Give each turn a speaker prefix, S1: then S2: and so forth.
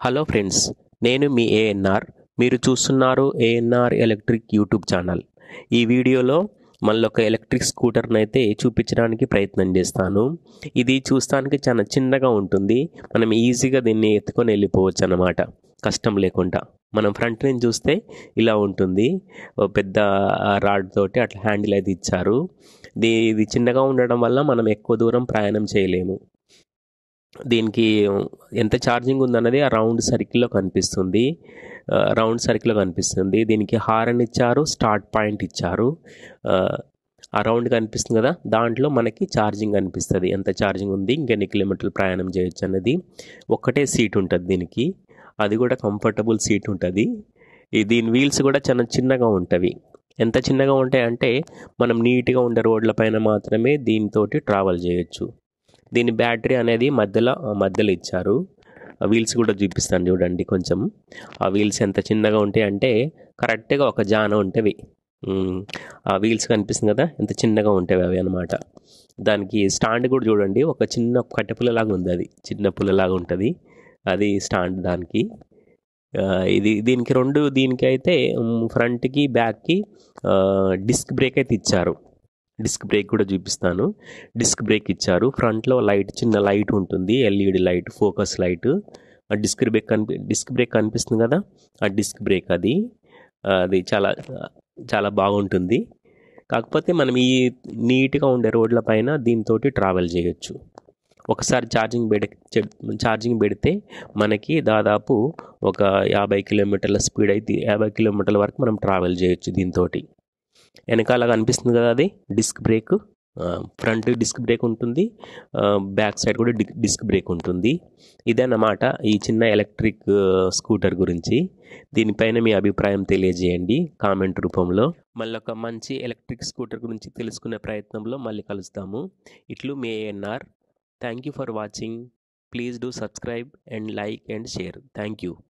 S1: Hello friends, నేను మీ ఏఎన్ఆర్. మీరు చూస్తున్నారు ఏఎన్ఆర్ ఎలక్ట్రిక్ యూట్యూబ్ ఛానల్. ఈ వీడియోలో మళ్ళొక ఎలక్ట్రిక్ స్కూటర్ని అయితే చూపించడానికి ప్రయత్నం చేస్తాను. ఇది చూస్తానికి చాలా చిన్నగా ఉంటుంది. మనం ఈజీగా దీన్ని ఎత్తుకొని వెళ్ళిపోవచ్చు అన్నమాట, కష్టం లేకుండా. మనం ఫ్రంట్ నుంచి చూస్తే ఇలా ఉంటుంది. ఓ పెద్ద రాడ్ తోటి అట్లా హ్యాండిల్ అయితే ఇచ్చారు. ఇది చిన్నగా ఉండడం వల్ల మనం ఎక్కువ దూరం ప్రయాణం చేయలేము. దీనికి ఎంత ఛార్జింగ్ ఉందన్నది ఆ రౌండ్ సర్కిల్లో కనిపిస్తుంది. దీనికి హారన్ ఇచ్చారు, స్టార్ట్ పాయింట్ ఇచ్చారు. ఆ రౌండ్ కనిపిస్తుంది కదా, దాంట్లో మనకి ఛార్జింగ్ కనిపిస్తుంది, ఎంత ఛార్జింగ్ ఉంది, ఇంకెన్ని కిలోమీటర్లు ప్రయాణం చేయొచ్చు అన్నది. ఒక్కటే సీట్ ఉంటుంది దీనికి, అది కూడా కంఫర్టబుల్ సీట్ ఉంటుంది. దీని వీల్స్ కూడా చాలా చిన్నగా ఉంటవి. ఎంత చిన్నగా ఉంటాయంటే మనం నీట్గా ఉండే రోడ్ల పైన మాత్రమే దీంతోటి ట్రావెల్ చేయొచ్చు. దీని బ్యాటరీ అనేది మధ్యలో ఇచ్చారు. ఆ వీల్స్ కూడా చూపిస్తాను చూడండి కొంచెం. ఆ వీల్స్ ఎంత చిన్నగా ఉంటాయి అంటే కరెక్ట్గా ఒక జాన ఉంటవి. ఆ వీల్స్ కనిపిస్తుంది కదా, ఎంత చిన్నగా ఉంటాయి అవి అనమాట. దానికి స్టాండ్ కూడా చూడండి, ఒక చిన్న కట్టెపుల్లలాగా ఉంది, అది చిన్న పుల్లలాగా ఉంటుంది, అది స్టాండ్ దానికి. దీనికి అయితే ఫ్రంట్కి బ్యాక్కి డిస్క్ బ్రేక్ అయితే ఇచ్చారు. డిస్క్ బ్రేక్ కూడా చూపిస్తాను. డిస్క్ బ్రేక్ ఇచ్చారు. ఫ్రంట్లో చిన్న లైట్ ఉంటుంది, ఎల్ఈడి లైట్, ఫోకస్ లైట్. ఆ డిస్క్ బ్రేక్ కనిపిస్తుంది కదా, ఆ డిస్క్ బ్రేక్ అది చాలా చాలా బాగుంటుంది. కాకపోతే మనం ఈ నీట్గా ఉండే రోడ్ల పైన దీంతో ట్రావెల్ చేయొచ్చు. ఒకసారి ఛార్జింగ్ పెడితే మనకి దాదాపు ఒక 50 కిలోమీటర్ల స్పీడ్ అయితే 50 కిలోమీటర్ల వరకు మనం ట్రావెల్ చేయొచ్చు దీంతో. వెనకాల కనిపిస్తుంది కదా, అది disc brake. Front disc brake ఉంటుంది, బ్యాక్ సైడ్ కూడా డిస్క్ బ్రేక్ ఉంటుంది. ఇదన్నమాట ఈ చిన్న ఎలక్ట్రిక్ స్కూటర్ గురించి. దీనిపైన మీ అభిప్రాయం తెలియజేయండి కామెంట్ రూపంలో. మళ్ళీ ఒక మంచి ఎలక్ట్రిక్ స్కూటర్ గురించి తెలుసుకునే ప్రయత్నంలో మళ్ళీ కలుస్తాము. ఇట్లు మీ ANR. Thank you for watching. Please do subscribe and like and share. Thank you.